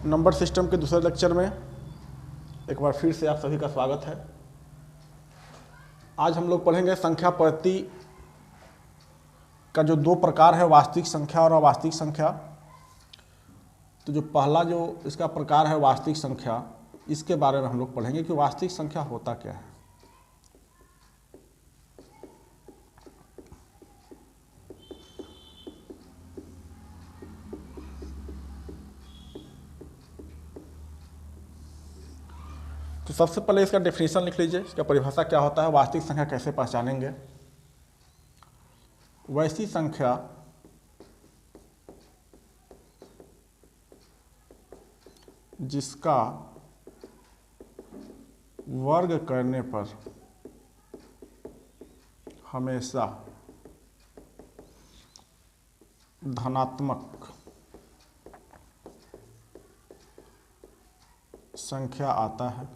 Number system के दूसरे lecture में एक बार फिर से आप सभी का स्वागत है। आज हम लोग पढ़ेंगे संख्या पद्धति का जो दो प्रकार है, वास्तविक संख्या और अवास्तविक संख्या। तो जो पहला जो इसका प्रकार है वास्तविक संख्या, इसके बारे में हम लोग पढ़ेंगे कि वास्तविक संख्या होता क्या है। तो सबसे पहले इसका डेफिनेशन लिख लीजिए, इसका परिभाषा क्या होता है, वास्तविक संख्या कैसे पहचानेंगे। वैसी संख्या जिसका वर्ग करने पर हमेशा धनात्मक संख्या आता है,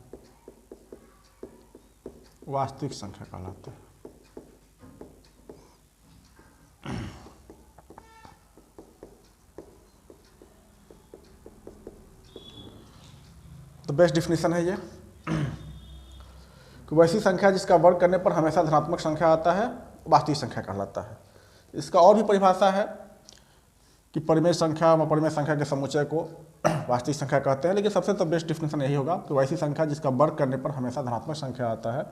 वास्तविक संख्या कहलाता है। तो बेस्ट डिफिनीशन है ये कि वैसी संख्या जिसका वर्ग करने पर हमेशा धनात्मक संख्या आता है, वास्तविक संख्या कहलाता है। इसका और भी परिभाषा है कि परिमेय संख्या व परिमेय संख्या के समुच्चय को वास्तविक संख्या कहते हैं, लेकिन सबसे तो बेस्ट डिफिनीशन यही होगा कि वैसी संख्या जिसका वर्ग करने पर हमेशा धनात्मक संख्या आता है,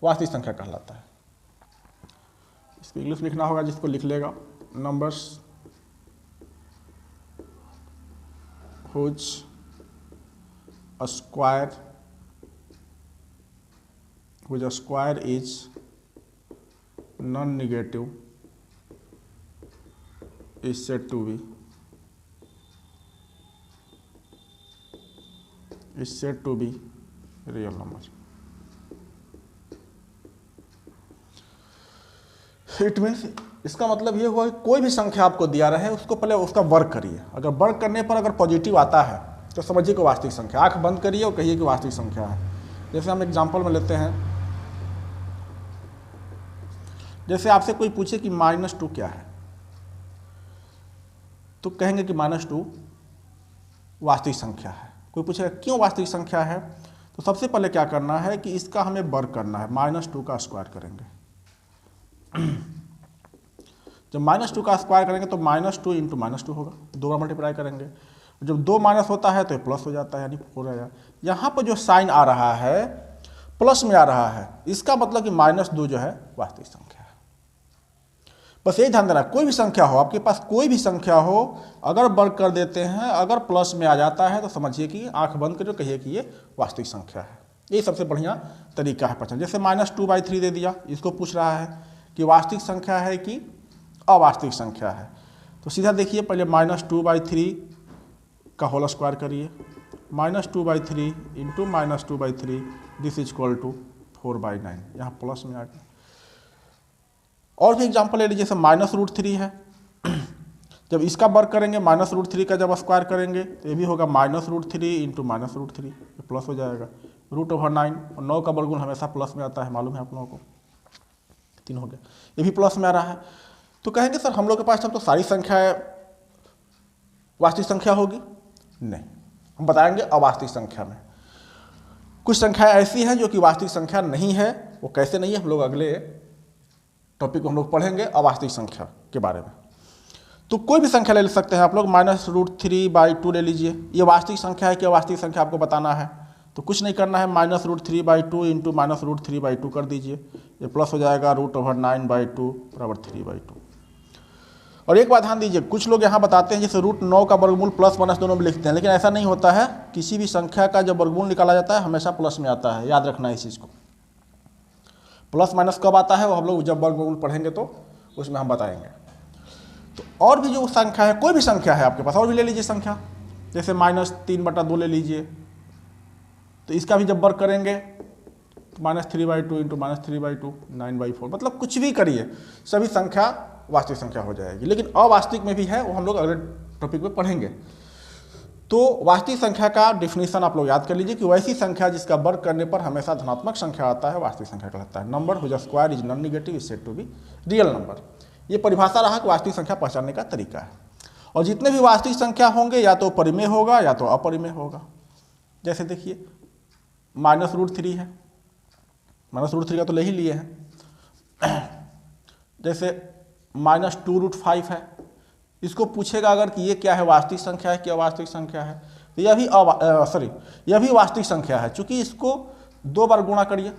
वास्तविक संख्या कहलाता है। इसको इंग्लिश लिखना होगा, जिसको लिख लेगा, numbers whose square is non-negative is said to be real number. It means, इसका मतलब ये हुआ कि कोई भी संख्या आपको दिया रहे उसको पहले उसका वर्ग करिए। अगर वर्ग करने पर अगर पॉजिटिव आता है तो समझिए कि वास्तविक संख्या। आंख बंद करिए और कहिए कि वास्तविक संख्या है। जैसे हम एग्जांपल में लेते हैं, जैसे आपसे कोई पूछे कि -2 क्या है, तो कहेंगे कि -2 वास्तविक संख्या है। कोई पूछेगा क्यों वास्तविक संख्या है, तो सबसे पहले क्या करना है कि इसका हमें वर्ग करना है। -2 का स्क्वायर करेंगे। जब -2 का स्क्वायर करेंगे तो -2 इंटू -2 होगा, 2 बार मल्टीप्लाई करेंगे। जब 2 माइनस होता है तो ये प्लस हो जाता है, यानी 4 आया। यहाँ पर जो साइन आ रहा है प्लस में आ रहा है, इसका मतलब कि -2 जो है वास्तविक संख्या है। बस यही ध्यान देना, कोई भी संख्या हो, आपके पास कोई भी संख्या हो, अगर वर्ग कर देते हैं, अगर प्लस में आ जाता है तो समझिए कि आंख बंद करिए, कहिए कि ये वास्तविक संख्या है। ये सबसे बढ़िया तरीका है पहचान। जैसे -2/3 दे दिया, इसको पूछ रहा है कि वास्तविक संख्या है कि अवास्तविक संख्या है। तो सीधा देखिए, पहले -2/3 का होल स्क्वायर करिए, -2/3 into -2/3 this is equal to 4/9। यहाँ प्लस में आ गया। और भी एग्जाम्पल ले लीजिए, जैसे -√3 है। जब इसका वर्ग करेंगे, -√3 का जब स्क्वायर करेंगे तो ये भी होगा -√3 इंटू -√3, प्लस हो जाएगा। √9, और 9 का वर्गमूल हमेशा प्लस में आता है, मालूम है आप लोगों को। 3 हो गया, ये भी प्लस में आ रहा है। तो कहेंगे सर हम लोग के पास तो सारी संख्याएं वास्तविक संख्या होगी। नहीं, हम बताएंगे अवास्तविक संख्या में कुछ संख्याएं ऐसी हैं जो कि वास्तविक संख्या नहीं है। वो कैसे नहीं है, हम लोग अगले टॉपिक को हम लोग पढ़ेंगे अवास्तविक संख्या के बारे में। तो कोई भी संख्या ले सकते हैं आप लोग, -√3/2 ले लीजिए। ये वास्तविक संख्या है कि अवास्तविक संख्या आपको बताना है। तो कुछ नहीं करना है, -√3/2 इंटू -√3/2 कर दीजिए, ये प्लस हो जाएगा √9/2 बराबर 3/2। और एक बात ध्यान दीजिए, कुछ लोग यहाँ बताते हैं जैसे √9 का वर्गमूल प्लस माइनस दोनों में लिखते हैं, लेकिन ऐसा नहीं होता है। किसी भी संख्या का जब वर्गमूल निकाला जाता है हमेशा प्लस में आता है, याद रखना है इस चीज़ को। प्लस माइनस कब आता है वो हम लोग जब वर्गमूल पढ़ेंगे तो उसमें हम बताएंगे। तो और भी जो संख्या है, कोई भी संख्या है आपके पास, और भी ले लीजिए संख्या, जैसे -3/2 ले लीजिए। तो इसका भी जब वर्ग करेंगे तो -3/2 इंटू -3/2 9/4, मतलब कुछ भी करिए, सभी संख्या वास्तविक संख्या हो जाएगी। लेकिन अवास्तविक में भी है, वो हम लोग अगले टॉपिक में पढ़ेंगे। तो वास्तविक संख्या का डिफिनीशन आप लोग याद कर लीजिए कि वैसी संख्या जिसका वर्ग करने पर हमेशा धनात्मक संख्या आता है, वास्तविक संख्या कहलाता है। Number whose square is non negative is said to be real number. ये परिभाषा रहा कि वास्तविक संख्या पहचानने का तरीका है। और जितने भी वास्तविक संख्या होंगे या तो परिमेय होगा या तो अपरिमेय होगा। जैसे देखिए -√3 है, -√3 का तो ले ही लिए हैं। जैसे -2√5 है, इसको पूछेगा अगर कि ये क्या है, वास्तविक संख्या है कि अवास्तविक संख्या है, तो यह भी यह भी वास्तविक संख्या है। चूंकि इसको 2 बार गुणा करिए,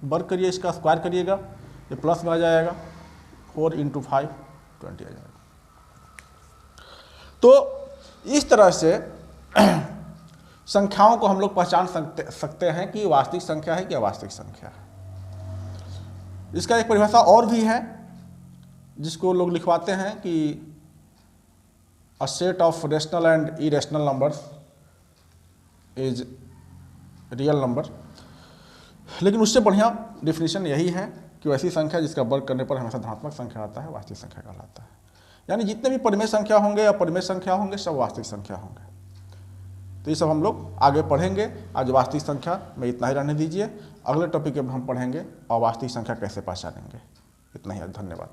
वर्ग करिए, इसका स्क्वायर करिएगा, ये प्लस में आ जाएगा, 4 × 5 20 आ जाएगा। तो इस तरह से संख्याओं को हम लोग पहचान सकते हैं कि वास्तविक संख्या है कि अवास्तविक संख्या है। इसका एक परिभाषा और भी है जिसको लोग लिखवाते हैं कि a set of rational and irrational numbers is real number. लेकिन उससे बढ़िया डिफिनीशन यही है कि वैसी संख्या जिसका वर्ग करने पर हमेशा धनात्मक संख्या आता है, वास्तविक संख्या कहलाता है। यानी जितने भी परिमेय संख्या होंगे या परिमेय संख्या होंगे सब वास्तविक संख्या होंगे। तो ये सब हम लोग आगे पढ़ेंगे। आज वास्तविक संख्या में इतना ही रहने दीजिए। अगले टॉपिक में हम पढ़ेंगे अवास्तविक संख्या कैसे पहचानेंगे। इतना ही, धन्यवाद।